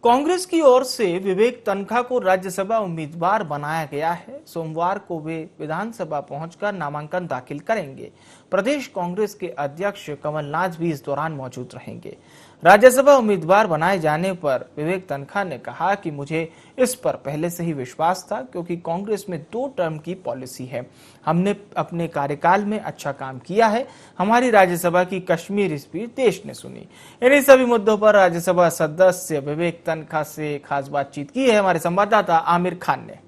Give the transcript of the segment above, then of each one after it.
कांग्रेस की ओर से विवेक तन्खा को राज्यसभा उम्मीदवार बनाया गया है। सोमवार को वे विधानसभा पहुंचकर नामांकन दाखिल करेंगे। प्रदेश कांग्रेस के अध्यक्ष कमलनाथ भी इस दौरान मौजूद रहेंगे। राज्यसभा उम्मीदवार बनाए जाने पर विवेक तन्खा ने कहा कि मुझे इस पर पहले से ही विश्वास था, क्योंकि कांग्रेस में 2 टर्म की पॉलिसी है। हमने अपने कार्यकाल में अच्छा काम किया है। हमारी राज्यसभा की कश्मीर स्पीच देश ने सुनी। इन्हीं सभी मुद्दों पर राज्यसभा सदस्य विवेक तन्खा से खास बातचीत की है हमारे संवाददाता आमिर खान ने।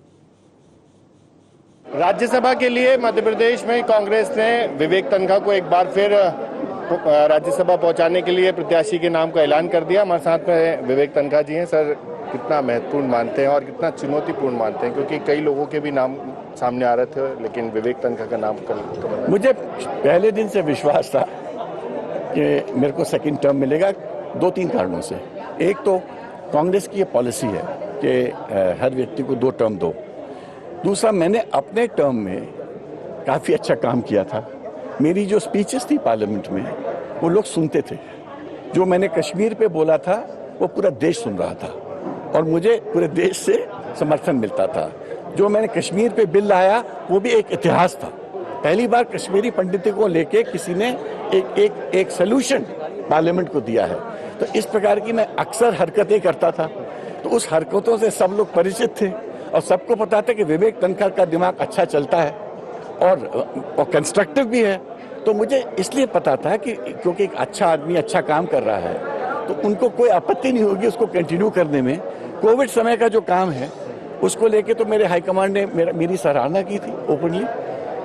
राज्यसभा के लिए मध्य प्रदेश में कांग्रेस ने विवेक तन्खा को एक बार फिर राज्यसभा पहुंचाने के लिए प्रत्याशी के नाम का ऐलान कर दिया। हमारे साथ में विवेक तन्खा जी हैं। सर, कितना महत्वपूर्ण मानते हैं और कितना चुनौतीपूर्ण मानते हैं, क्योंकि कई लोगों के भी नाम सामने आ रहे थे, लेकिन विवेक तन्खा का नाम कल मुझे पहले दिन से विश्वास था कि मेरे को सेकंड टर्म मिलेगा, 2-3 कारणों से। एक तो कांग्रेस की ये पॉलिसी है कि हर व्यक्ति को 2 टर्म दो। दूसरा, मैंने अपने टर्म में काफ़ी अच्छा काम किया था। मेरी जो स्पीचेस थी पार्लियामेंट में, वो लोग सुनते थे। जो मैंने कश्मीर पे बोला था वो पूरा देश सुन रहा था और मुझे पूरे देश से समर्थन मिलता था। जो मैंने कश्मीर पे बिल लाया वो भी एक इतिहास था। पहली बार कश्मीरी पंडितों को लेके किसी ने एक सलूशन पार्लियामेंट को दिया है। तो इस प्रकार की मैं अक्सर हरकतें करता था, तो उस हरकतों से सब लोग परिचित थे और सबको पता था कि विवेक तन्खा का दिमाग अच्छा चलता है और कंस्ट्रक्टिव भी है। तो मुझे इसलिए पता था कि क्योंकि एक अच्छा आदमी अच्छा काम कर रहा है तो उनको कोई आपत्ति नहीं होगी उसको कंटिन्यू करने में। कोविड समय का जो काम है उसको लेके तो मेरे हाईकमांड ने मेरी सराहना की थी ओपनली।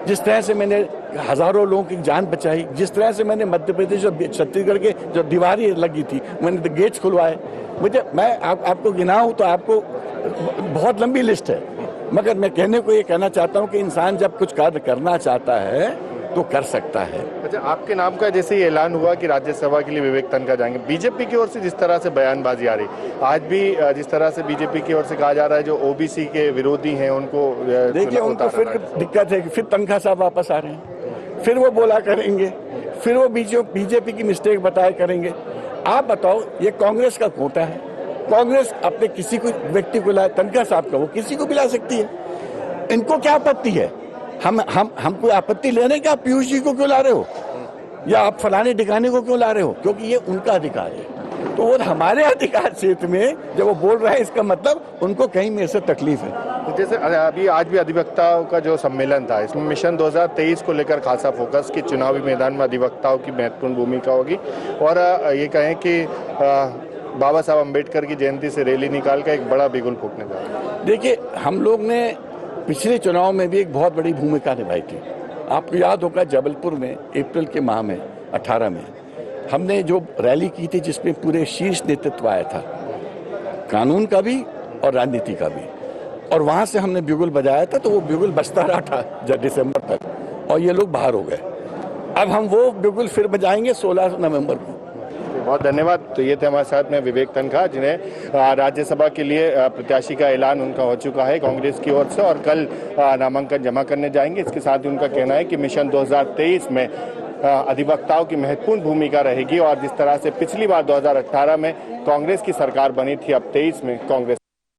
जिस तरह से मैंने हजारों लोगों की जान बचाई, जिस तरह से मैंने मध्य प्रदेश और छत्तीसगढ़ के जो दीवारें लगी थी मैंने गेट्स खुलवाए। मैं आपको गिनाऊं तो आपको बहुत लंबी लिस्ट है, मगर मैं कहने को ये कहना चाहता हूं कि इंसान जब कुछ कार्य करना चाहता है तो कर सकता है। अच्छा, आपके नाम का जैसे ही ऐलान हुआ कि राज्यसभा के लिए विवेक तन्खा जाएंगे, बीजेपी की ओर से जिस तरह से बयानबाजी आ रही, आज भी जिस तरह से बीजेपी की ओर से कहा जा रहा है जो ओबीसी के विरोधी हैं उनको देखिए, उनको फिर दिक्कत है कि फिर तन्खा साहब वापस आ रहे हैं, फिर वो बोला करेंगे, फिर वो बीजेपी की मिस्टेक बताया करेंगे। आप बताओ, ये कांग्रेस का कोटा है। कांग्रेस अपने किसी को व्यक्ति को लाए, तन्खा साहब का वो किसी को भी ला सकती है। इनको क्या आपत्ति है? हम कोई आपत्ति लेने का पीयूष जी को क्यों ला रहे हो या आप फलाने ठिकाने को क्यों ला रहे हो? क्योंकि ये उनका अधिकार है। तो वो हमारे अधिकार क्षेत्र में जब वो बोल रहे हैं, इसका मतलब उनको कहीं में से तकलीफ है। तो जैसे अभी आज भी अधिवक्ताओं का जो सम्मेलन था, इसमें मिशन 2023 को लेकर खासा फोकस कि चुनावी मैदान में अधिवक्ताओं की महत्वपूर्ण भूमिका होगी और ये कहें कि बाबा साहब अम्बेडकर की जयंती से रैली निकाल कर एक बड़ा बिगुल फूकने जा रहे हैं। देखिए, हम लोग ने पिछले चुनाव में भी एक बहुत बड़ी भूमिका निभाई थी। आपको याद होगा जबलपुर में अप्रैल के माह में 18 में हमने जो रैली की थी जिसमें पूरे शीर्ष नेतृत्व आया था, कानून का भी और राजनीति का भी, और वहां से हमने बिगुल बजाया था। तो वो बिगुल बजता रहा था दिसंबर तक और ये लोग बाहर हो गए। अब हम वो बिगुल फिर बजाएंगे 16 नवंबर को। बहुत धन्यवाद। तो ये थे हमारे साथ में विवेक तन्खा, जिन्हें राज्यसभा के लिए प्रत्याशी का ऐलान उनका हो चुका है कांग्रेस की ओर से और कल नामांकन जमा करने जाएंगे। इसके साथ ही उनका कहना है कि मिशन 2023 में अधिवक्ताओं की महत्वपूर्ण भूमिका रहेगी और जिस तरह से पिछली बार 2018 में कांग्रेस की सरकार बनी थी, अब 23 में कांग्रेस